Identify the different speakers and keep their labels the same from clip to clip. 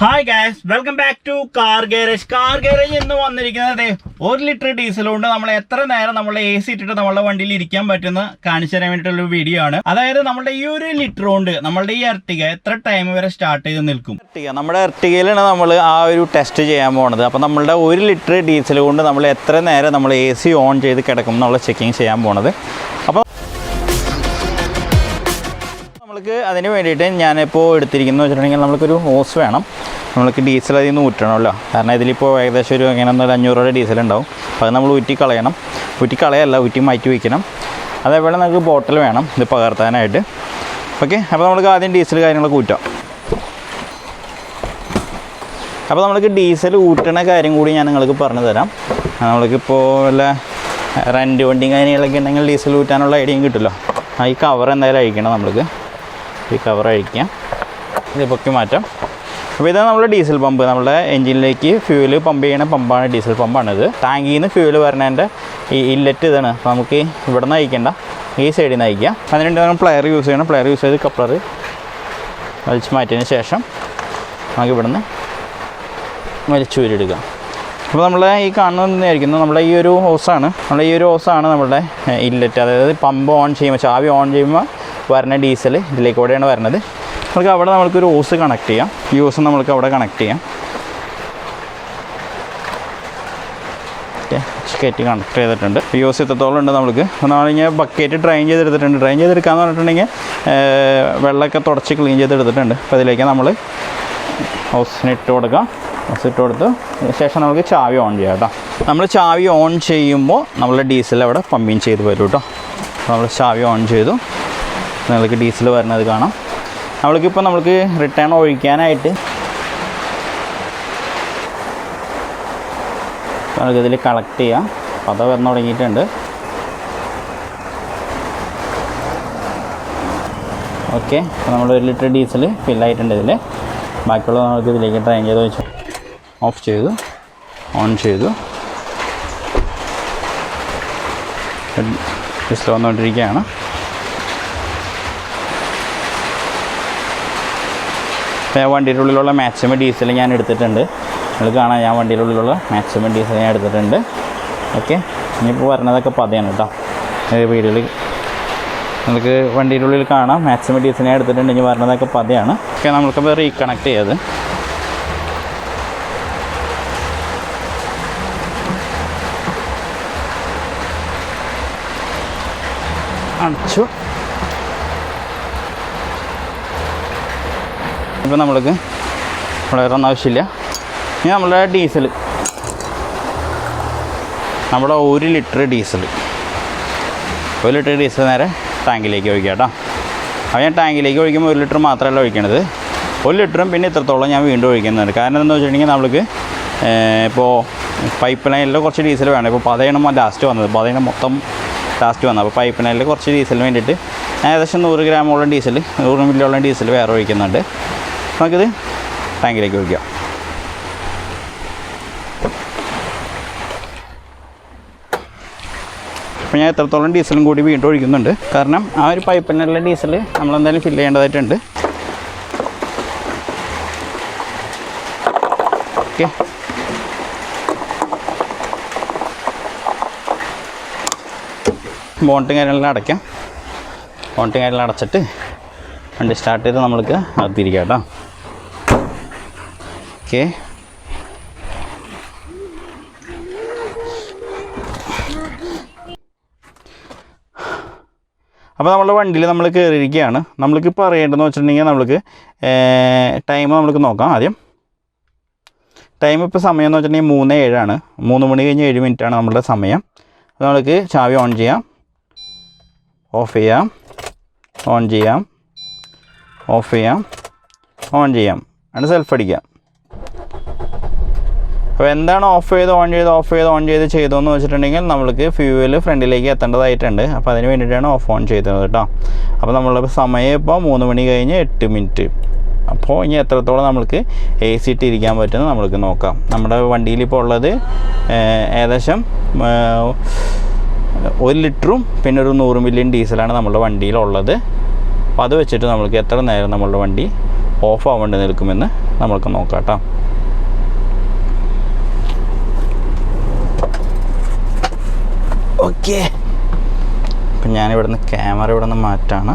Speaker 1: Hi guys, welcome back to Car Garage. Car Garage എന്ന് വന്നിരിക്കുന്നത് 1 litre diesel കൊണ്ട് നമ്മൾ എത്ര നേരം നമ്മളെ AC ഇട്ടിട്ട് നമ്മുടെ വണ്ടിയിൽ ഇരിക്കാൻ പറ്റുന്ന കാണിച്ചു തരാൻ വേണ്ടിയിട്ടുള്ള ഒരു വീഡിയോ ആണ്. അതായത് നമ്മുടെ ഈ 1 ലിറ്റർ കൊണ്ട് നമ്മുടെ ഈ ERTIGA എത്ര ടൈം വരെ സ്റ്റാർട്ട് ചെയ്ത് നിൽക്കും. നമ്മുടെ ERTIGയിലാണ് നമ്മൾ ആ ഒരു ടെസ്റ്റ് ചെയ്യാൻ പോകുന്നത്. അപ്പോൾ നമ്മളുടെ 1 ലിറ്റർ ഡീസൽ കൊണ്ട് നമ്മൾ എത്ര നേരം നമ്മൾ AC ഓൺ ചെയ്ത് കിടക്കും എന്നുള്ള ചെക്കിങ് ചെയ്യാൻ പോകുന്നത്. അപ്പോൾ നമ്മൾക്ക് അതിന് വേണ്ടിയിട്ട് ഞാനിപ്പോൾ എടുത്തിരിക്കുന്നത് വെച്ചിട്ടുണ്ടെങ്കിൽ നമ്മൾക്കൊരു ഹോസ് വേണം. നമ്മൾക്ക് ഡീസൽ അതിൽ നിന്ന് ഊറ്റണമല്ലോ, കാരണം ഇതിലിപ്പോൾ ഏകദേശം ഒരു അങ്ങനെ 500 രൂപ ഡീസൽ ഉണ്ടാവും. അപ്പോൾ അത് നമ്മൾ ഊറ്റി മാറ്റി വയ്ക്കണം. അതേപോലെ നമുക്ക് ബോട്ടിൽ വേണം ഇത് പകർത്താനായിട്ട്. ഓക്കെ, അപ്പോൾ നമുക്ക് ആദ്യം ഡീസൽ കാര്യങ്ങളൊക്കെ ഊറ്റാം. അപ്പോൾ നമ്മൾക്ക് ഡീസൽ ഊറ്റണ കാര്യം കൂടി ഞാൻ നിങ്ങൾക്ക് പറഞ്ഞു തരാം. നമ്മൾക്കിപ്പോൾ വല്ല റെൻറ്റ് വണ്ടിയും കാര്യങ്ങളൊക്കെ ഉണ്ടെങ്കിൽ ഡീസൽ ഊറ്റാനുള്ള ഐഡിയയും കിട്ടുമല്ലോ. ഈ കവർ എന്തായാലും അഴിക്കണം. നമ്മൾക്ക് ഈ കവർ അഴിക്കാം, ഇത് പൊക്കി മാറ്റാം. അപ്പോൾ ഇതാണ് നമ്മുടെ ഡീസൽ പമ്പ്. നമ്മുടെ എൻജിനിലേക്ക് ഫ്യൂവൽ പമ്പ് ചെയ്യണ പമ്പാണ്, ഡീസൽ പമ്പാണിത്. ടാങ്കിൽ നിന്ന് ഫ്യൂവൽ വരണതിൻ്റെ ഈ ഇല്ലറ്റ് ഇതാണ്. അപ്പോൾ നമുക്ക് ഇവിടെ നിന്ന് അയക്കേണ്ട, ഈ സൈഡിൽ നിന്ന് അയക്കാം. അതിനുവേണ്ടി നമ്മൾ പ്ലെയർ യൂസ് ചെയ്യണം. പ്ലെയർ യൂസ് ചെയ്ത് കപ്ലർ വലിച്ച് മാറ്റിയതിന് ശേഷം നമുക്ക് ഇവിടെ നിന്ന് വലിച്ചു ഊരിയെടുക്കാം. അപ്പോൾ നമ്മൾ ഈ കാണുന്നതായിരിക്കുന്നു നമ്മുടെ ഈ ഒരു ഹോസാണ്. നമ്മുടെ ഇല്ലറ്റ്, അതായത് പമ്പ് ഓൺ ചെയ്യുമ്പോൾ, ചാവി ഓൺ ചെയ്യുമ്പോൾ വരുന്ന ഡീസൽ ഇതിലേക്കൂടെയാണ് വരുന്നത്. നമുക്ക് അവിടെ നമ്മൾക്കൊരു ഹോസ് കണക്ട് ചെയ്യാം. ഈ ഹോസ് നമ്മൾക്ക് അവിടെ കണക്ട് ചെയ്യാം. ഓക്കെ, കയറ്റി കണക്ട് ചെയ്തിട്ടുണ്ട്. ഈ ഹോസ് എത്രത്തോളം ഉണ്ട് നമുക്ക്. അപ്പോൾ നമ്മളിങ്ങനെ ബക്കറ്റ് ഡ്രെയിൻ ചെയ്തെടുത്തിട്ടുണ്ട്. ഡ്രെയിൻ ചെയ്തെടുക്കാമെന്ന് പറഞ്ഞിട്ടുണ്ടെങ്കിൽ വെള്ളമൊക്കെ തുടച്ച് ക്ലീൻ ചെയ്തെടുത്തിട്ടുണ്ട്. അപ്പോൾ അതിലേക്ക് നമ്മൾ ഹോസിന് ഇട്ട് കൊടുക്കാം. ഹോസ് ഇട്ട് കൊടുത്ത് ശേഷം നമുക്ക് ചാവി ഓൺ ചെയ്യാം കേട്ടോ. നമ്മൾ ചാവി ഓൺ ചെയ്യുമ്പോൾ നമ്മൾ ഡീസൽ അവിടെ പമ്പിങ് ചെയ്ത് വരും കേട്ടോ. അപ്പോൾ നമ്മൾ ചാവി ഓൺ ചെയ്തു, നിങ്ങൾക്ക് ഡീസൽ വരുന്നത് കാണാം. നമ്മൾക്ക് റിട്ടേൺ ഒഴിക്കാനായിട്ട് നമുക്കിതിൽ കളക്ട് ചെയ്യാം. അപ്പോൾ അത് വന്ന് തുടങ്ങിയിട്ടുണ്ട്. ഓക്കെ, അപ്പോൾ നമ്മൾ 1 ലിറ്റർ ഡീസൽ ഫില്ലായിട്ടുണ്ട് ഇതിൽ. ബാക്കിയുള്ളത് നമുക്ക് ഇതിലേക്ക് ട്രെയിൻ ചെയ്ത് വെച്ചു. ഓഫ് ചെയ്തു, ഓൺ ചെയ്തു, ഡീസൽ വന്നുകൊണ്ടിരിക്കുകയാണ്. വണ്ടിയുടെ ഉള്ളിലുള്ള മാക്സിമം ഡീസൽ ഞാൻ എടുത്തിട്ടുണ്ട്. നിങ്ങൾ കാണാം, ഞാൻ വണ്ടിയുടെ ഉള്ളിലുള്ള മാക്സിമം ഡീസൽ ഞാൻ എടുത്തിട്ടുണ്ട്. ഓക്കെ, ഇനിയിപ്പോൾ വരുന്നതൊക്കെ പതയാണ് കേട്ടോ. വീഡിയോയിൽ നിങ്ങൾക്ക് വണ്ടിയുടെ ഉള്ളിൽ കാണാം, മാക്സിമം ഡീസൽ ഞാൻ എടുത്തിട്ടുണ്ട്. ഇനി വരുന്നതൊക്കെ പതയാണ്. ഓക്കെ, നമ്മൾക്കപ്പോൾ റീകണക്ട് ചെയ്ത് അടച്ചു. ഇപ്പോൾ നമ്മൾക്ക് വളരെ ആവശ്യമില്ല. ഇനി നമ്മുടെ ഡീസൽ, നമ്മുടെ 1 ലിറ്റർ ഡീസൽ നേരെ ടാങ്കിലേക്ക് ഒഴിക്കുക കേട്ടോ. അപ്പോൾ ഞാൻ ടാങ്കിലേക്ക് ഒഴിക്കുമ്പോൾ 1 ലിറ്റർ മാത്രമല്ല ഒഴിക്കണത്, 1 ലിറ്ററും പിന്നെ ഇത്രത്തോളം ഞാൻ വീണ്ടും ഒഴിക്കുന്നുണ്ട്. കാരണം എന്താണെന്ന് വെച്ചിട്ടുണ്ടെങ്കിൽ നമ്മൾക്ക് ഇപ്പോൾ പൈപ്പ് ലൈനിൽ കുറച്ച് ഡീസൽ വേണം. ഇപ്പോൾ പതയാണ് ലാസ്റ്റ് വന്നത്, പതയാണ് മൊത്തം ലാസ്റ്റ് വന്നത്. അപ്പോൾ പൈപ്പ് ലൈനിൽ കുറച്ച് ഡീസലിന് വേണ്ടിയിട്ട് ഏകദേശം 100 ഗ്രാമോളം ഡീസൽ, 100 മില്ലിയോളം ഡീസൽ വേറെ ഒഴിക്കുന്നുണ്ട്. നമുക്കിത് ടാങ്കിലേക്ക് ഒഴിക്കാം. അപ്പോൾ ഞാൻ എത്രത്തോളം ഡീസലും കൂടി വീണ്ടും ഒഴിക്കുന്നുണ്ട്. കാരണം ആ ഒരു പൈപ്പിനുള്ള ഡീസൽ നമ്മളെന്തായാലും ഫില്ല് ചെയ്യേണ്ടതായിട്ടുണ്ട്. ഓക്കെ, ബോണ്ടും കാര്യങ്ങളെല്ലാം അടയ്ക്കാം. ബോണ്ടും കാര്യമെല്ലാം അടച്ചിട്ട് വണ്ടി സ്റ്റാർട്ട് ചെയ്ത് നമ്മൾക്ക് അകത്തിരിക്കാം കേട്ടോ. ഓക്കെ, അപ്പോൾ നമ്മുടെ വണ്ടിയിൽ നമ്മൾ കയറിയിരിക്കുകയാണ്. നമ്മൾക്കിപ്പോൾ അറിയേണ്ടതെന്ന് വെച്ചിട്ടുണ്ടെങ്കിൽ നമ്മൾക്ക് ടൈം നമുക്ക് നോക്കാം. ആദ്യം ടൈം ഇപ്പോൾ സമയം എന്ന് വെച്ചിട്ടുണ്ടെങ്കിൽ 3:07 ആണ്. 3 മണി കഴിഞ്ഞ് 7 മിനിറ്റാണ് നമ്മുടെ സമയം. അപ്പോൾ നമ്മൾക്ക് ചാവി ഓൺ ചെയ്യാം, ഓഫ് ചെയ്യാം, ഓൺ ചെയ്യാം, ഓഫ് ചെയ്യാം, ഓൺ ചെയ്യാം, അതിന് സെൽഫ് അടിക്കാം. അപ്പോൾ എന്താണ് ഓഫ് ചെയ്ത് ഓൺ ചെയ്ത് ചെയ്തതെന്ന് വെച്ചിട്ടുണ്ടെങ്കിൽ നമ്മൾക്ക് ഫ്യൂവൽ ഫ്രണ്ടിലേക്ക് എത്തേണ്ടതായിട്ടുണ്ട്. അപ്പോൾ അതിന് വേണ്ടിയിട്ടാണ് ഓഫ് ഓൺ ചെയ്തത് കേട്ടോ. അപ്പോൾ നമ്മളിപ്പോൾ സമയം ഇപ്പോൾ 3 മണി കഴിഞ്ഞ് 8 മിനിറ്റ്. അപ്പോൾ ഇനി എത്രത്തോളം നമുക്ക് AC ഇട്ടിരിക്കാൻ പറ്റുമെന്ന് നമ്മൾക്ക് നോക്കാം. നമ്മുടെ വണ്ടിയിലിപ്പോൾ ഉള്ളത് ഏകദേശം 1 ലിറ്ററും പിന്നെ ഒരു 100 മില്യൺ ഡീസലാണ് നമ്മുടെ വണ്ടിയിലുള്ളത്. അപ്പോൾ അത് വെച്ചിട്ട് നമ്മൾക്ക് എത്ര നേരം നമ്മളുടെ വണ്ടി ഓഫ് ആവേണ്ടി നിൽക്കുമെന്ന് നമ്മൾക്ക് നോക്കാം കേട്ടോ. ഓക്കെ, അപ്പം ഞാനിവിടുന്ന് ക്യാമറ ഇവിടെ നിന്ന് മാറ്റാണ്.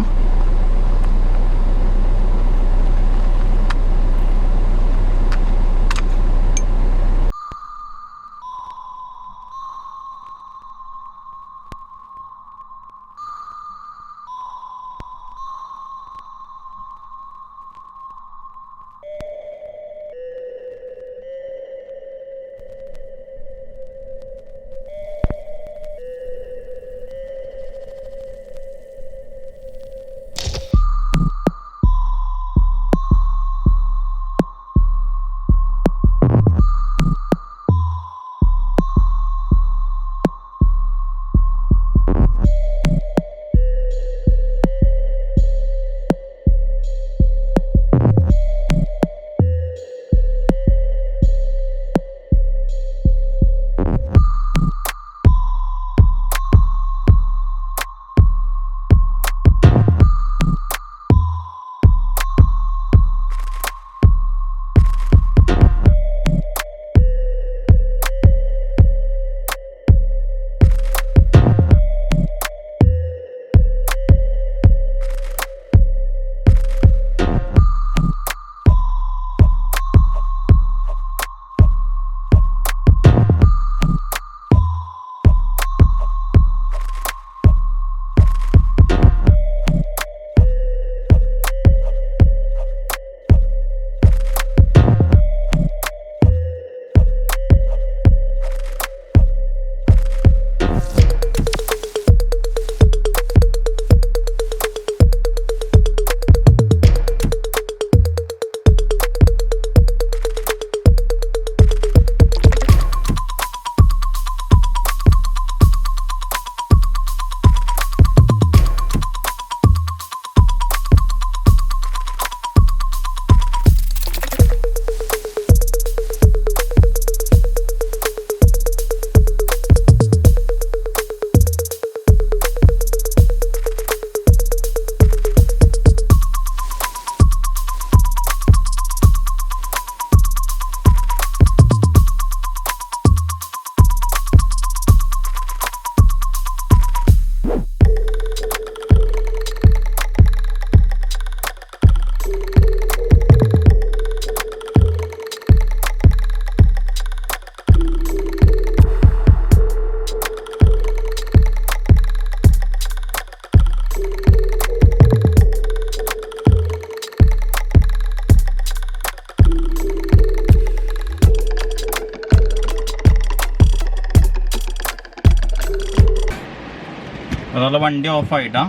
Speaker 1: അതുപോലെ വണ്ടി ഓഫായിട്ടാ,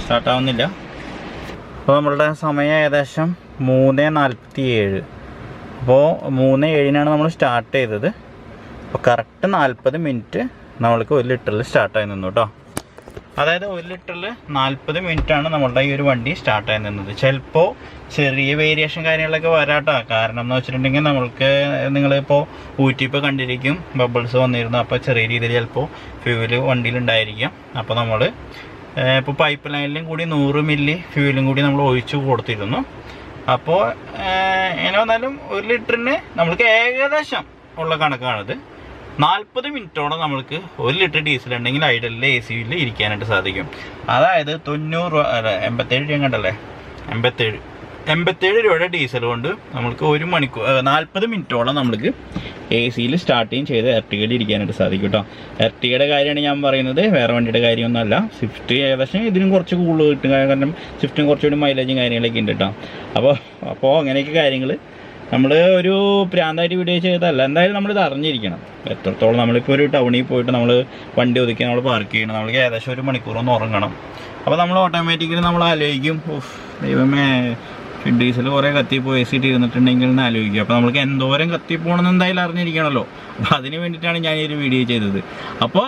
Speaker 1: സ്റ്റാർട്ടാവുന്നില്ല. അപ്പോൾ നമ്മളുടെ സമയം ഏകദേശം 3:47. അപ്പോൾ 3:07 നമ്മൾ സ്റ്റാർട്ട് ചെയ്തത്. അപ്പോൾ കറക്റ്റ് 40 മിനിറ്റ് നമ്മൾക്ക് 1 ലിറ്ററിൽ സ്റ്റാർട്ടായി നിന്നു കേട്ടോ. അതായത് 1 ലിറ്ററിൽ 40 മിനിറ്റാണ് നമ്മളുടെ ഈ ഒരു വണ്ടി സ്റ്റാർട്ടായി നിന്നത്. ചിലപ്പോൾ ചെറിയ വേരിയേഷൻ കാര്യങ്ങളൊക്കെ വരാട്ടോ. കാരണം എന്ന് വെച്ചിട്ടുണ്ടെങ്കിൽ നമ്മൾക്ക് നിങ്ങളിപ്പോൾ ഊറ്റിപ്പോൾ കണ്ടിരിക്കും ബബിൾസ് വന്നിരുന്നു. അപ്പോൾ ചെറിയ രീതിയിൽ ചിലപ്പോൾ ഫ്യൂവൽ വണ്ടിയിലുണ്ടായിരിക്കാം. അപ്പോൾ നമ്മൾ ഇപ്പോൾ പൈപ്പ് ലൈനിലും കൂടി 100 മില്ലി ഫ്യൂവലും കൂടി നമ്മൾ ഒഴിച്ചു കൊടുത്തിരുന്നു. അപ്പോൾ എങ്ങനെ വന്നാലും 1 ലിറ്ററിന് നമ്മൾക്ക് ഏകദേശം ഉള്ള കണക്കാണിത്. 40 മിനിറ്റോളം നമ്മൾക്ക് 1 ലിറ്റർ ഡീസൽ ഉണ്ടെങ്കിൽ ഐഡലിൽ AC-യിൽ ഇരിക്കാനായിട്ട് സാധിക്കും. അതായത് 87 രൂപ കണ്ടല്ലേ, 87 രൂപയുടെ ഡീസൽ കൊണ്ട് നമ്മൾക്ക് 1 മണിക്കൂർ 40 മിനിറ്റോളം നമ്മൾക്ക് AC-യിൽ സ്റ്റാർട്ടിങ് ചെയ്ത് എർട്ടിഗയിൽ ഇരിക്കാനായിട്ട് സാധിക്കും കേട്ടോ. എർട്ടിഗയുടെ കാര്യമാണ് ഞാൻ പറയുന്നത്, വേറെ വണ്ടിയുടെ കാര്യമൊന്നുമല്ല. സ്വിഫ്റ്റ് ഏകദേശം ഇതിനും കുറച്ച് കൂടുതൽ കിട്ടും, കാരണം സ്വിഫ്റ്റിനും കുറച്ചുകൂടി മൈലേജും കാര്യങ്ങളൊക്കെ ഉണ്ട് കേട്ടോ. അപ്പോൾ അങ്ങനെയൊക്കെ കാര്യങ്ങൾ നമ്മൾ ഒരു പ്രാന്തായിട്ട് വീഡിയോ ചെയ്തതല്ല. എന്തായാലും നമ്മളിത് അറിഞ്ഞിരിക്കണം എത്രത്തോളം. നമ്മളിപ്പോൾ ഒരു ടൗണിൽ പോയിട്ട് നമ്മൾ വണ്ടി ഒതുക്കി നമ്മൾ പാർക്ക് ചെയ്യണം, നമ്മൾക്ക് ഏകദേശം 1 മണിക്കൂറൊന്ന് ഉറങ്ങണം. അപ്പോൾ നമ്മൾ ഓട്ടോമാറ്റിക്കലി നമ്മൾ ആലോചിക്കും, ദൈവമേ ഡീസൽ കുറേ കത്തിപ്പോൾ AC ഇരുന്നിട്ടുണ്ടെങ്കിൽ എന്ന് ആലോചിക്കും. അപ്പോൾ നമ്മൾക്ക് എന്തോരം കത്തിപ്പോകണമെന്ന് എന്തായാലും അറിഞ്ഞിരിക്കണമല്ലോ. അപ്പോൾ അതിന് വേണ്ടിയിട്ടാണ് ഞാൻ ഈ ഒരു വീഡിയോ ചെയ്തത്. അപ്പോൾ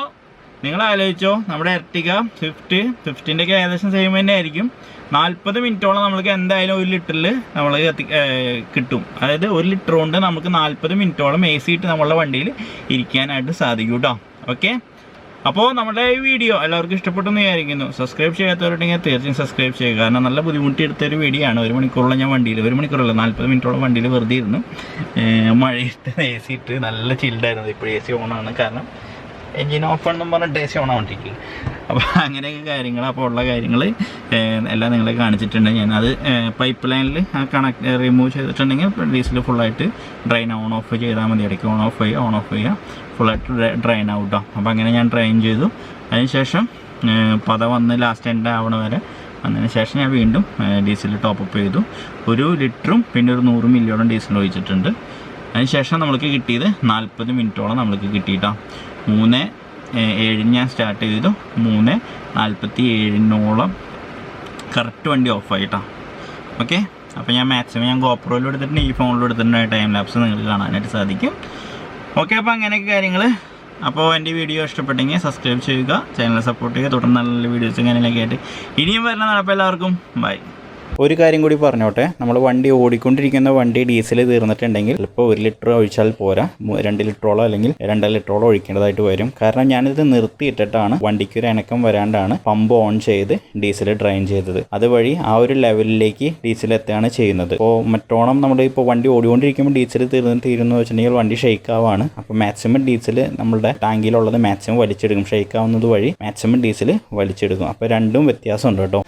Speaker 1: നിങ്ങൾ ആലോചിച്ചോ, നമ്മുടെ എർട്ടിഗ സ്വിഫ്റ്റിൻ്റെയൊക്കെ ഏകദേശം സെയിം തന്നെ ആയിരിക്കും. 40 മിനിറ്റോളം നമ്മൾക്ക് എന്തായാലും 1 ലിറ്ററിൽ നമ്മൾ കിട്ടും. അതായത് 1 ലിറ്റർ കൊണ്ട് നമുക്ക് 40 മിനിറ്റോളം AC ഇട്ട് നമ്മളുടെ വണ്ടിയിൽ ഇരിക്കാനായിട്ട് സാധിക്കും കേട്ടോ. ഓക്കെ, അപ്പോൾ നമ്മുടെ ഈ വീഡിയോ എല്ലാവർക്കും ഇഷ്ടപ്പെട്ടെന്ന് വിചാരിക്കുന്നു. സബ്സ്ക്രൈബ് ചെയ്യാത്തവരുണ്ടെങ്കിൽ തീർച്ചയായും സബ്സ്ക്രൈബ് ചെയ്യുക. കാരണം നല്ല ബുദ്ധിമുട്ടിയെടുത്തൊരു വീഡിയോ ആണ്. 1 മണിക്കൂറോളം ഞാൻ വണ്ടിയിൽ, 1 മണിക്കൂറല്ല 40 മിനിറ്റോളം വണ്ടിയിൽ വെറുതെ ഇരുന്നു. മഴയിട്ട് AC ഇട്ട് നല്ല ചിൽഡായിരുന്നു. ഇപ്പോൾ AC ഓണാണ്, കാരണം എൻജിൻ ഓഫ് ആണെന്നും പറഞ്ഞിട്ട് AC ഓണാണ് വണ്ടിക്ക്. അപ്പോൾ അങ്ങനെയൊക്കെ കാര്യങ്ങൾ, അപ്പോൾ ഉള്ള കാര്യങ്ങൾ എല്ലാം നിങ്ങളെ കാണിച്ചിട്ടുണ്ട്. ഞാനത് പൈപ്പ് ലൈനിൽ ആ റിമൂവ് ചെയ്തിട്ടുണ്ടെങ്കിൽ ഡീസൽ ഫുള്ളായിട്ട് ഡ്രെയിൻ ഓൺ ഓഫ് ചെയ്താൽ മതി. ഇടയ്ക്ക് ഓൺ ഓഫ് ചെയ്യുക ഫുള്ളായിട്ട് ഡ്രെയിൻ ഔട്ടോ. അപ്പോൾ അങ്ങനെ ഞാൻ ഡ്രെയിൻ ചെയ്തു. അതിനുശേഷം പത വന്ന് ലാസ്റ്റ് എൻഡ് ആവണ വരെ വന്നതിന് ശേഷം ഞാൻ വീണ്ടും ഡീസൽ ടോപ്പപ്പ് ചെയ്തു. 1 ലിറ്ററും പിന്നെ ഒരു 100 മില്ലിയോളം ഡീസൽ ഒഴിച്ചിട്ടുണ്ട്. അതിനുശേഷം നമ്മൾക്ക് കിട്ടിയത് 40 മിനിറ്റോളം നമ്മൾക്ക് കിട്ടിയിട്ടോ. 3:07 ഞാൻ സ്റ്റാർട്ട് ചെയ്തു. 3:47 കറക്റ്റ് വണ്ടി ഓഫായിട്ടോ. ഓക്കെ, അപ്പോൾ ഞാൻ മാക്സിമം ഞാൻ ഗോപ്രോയിലും എടുത്തിട്ടുണ്ട്, ഈ ഫോണിലും എടുത്തിട്ടുണ്ട്. ടൈം ലാപ്സ് നിങ്ങൾക്ക് കാണാനായിട്ട് സാധിക്കും. ഓക്കെ, അപ്പോൾ അങ്ങനെയൊക്കെ കാര്യങ്ങൾ. അപ്പോൾ എൻ്റെ വീഡിയോ ഇഷ്ടപ്പെട്ടെങ്കിൽ സബ്സ്ക്രൈബ് ചെയ്യുക, ചാനൽ സപ്പോർട്ട് ചെയ്യുക. തുടർന്ന് നല്ല വീഡിയോസ് ഇങ്ങനെയൊക്കെ ആയിട്ട് ഇനിയും വരുന്നതാണ്. അപ്പോൾ എല്ലാവർക്കും ബൈ. ഒരു കാര്യം കൂടി പറഞ്ഞോട്ടെ, നമ്മൾ വണ്ടി ഓടിക്കൊണ്ടിരിക്കുന്ന വണ്ടി ഡീസൽ തീർന്നിട്ടുണ്ടെങ്കിൽ ഇപ്പോൾ 1 ലിറ്റർ ഒഴിച്ചാൽ പോരാ, 2 ലിറ്ററോളം അല്ലെങ്കിൽ 2.5 ലിറ്ററോളം ഒഴിക്കേണ്ടതായിട്ട് വരും. കാരണം ഞാനിത് നിർത്തിയിട്ടിട്ടാണ് വണ്ടിക്ക് ഒരു അനക്കം വരാണ്ടാണ് പമ്പ് ഓൺ ചെയ്ത് ഡീസൽ ഡ്രെയിൻ ചെയ്തത്. അതുവഴി ആ ഒരു ലെവലിലേക്ക് ഡീസൽ എത്തുകയാണ് ചെയ്യുന്നത്. അപ്പോൾ മറ്റോണം നമ്മുടെ ഇപ്പോൾ വണ്ടി ഓടിക്കൊണ്ടിരിക്കുമ്പോൾ ഡീസൽ തീരുന്നു വെച്ചിട്ടുണ്ടെങ്കിൽ വണ്ടി ഷെയ്ക്ക് ആവാണ്. അപ്പോൾ മാക്സിമം ഡീസൽ നമ്മുടെ ടാങ്കിലുള്ളത് മാക്സിമം വലിച്ചെടുക്കും. ഷെയ്ക്ക് ആവുന്നത് വഴി മാക്സിമം ഡീസൽ വലിച്ചെടുക്കും. അപ്പോൾ രണ്ടും വ്യത്യാസമുണ്ട് കേട്ടോ.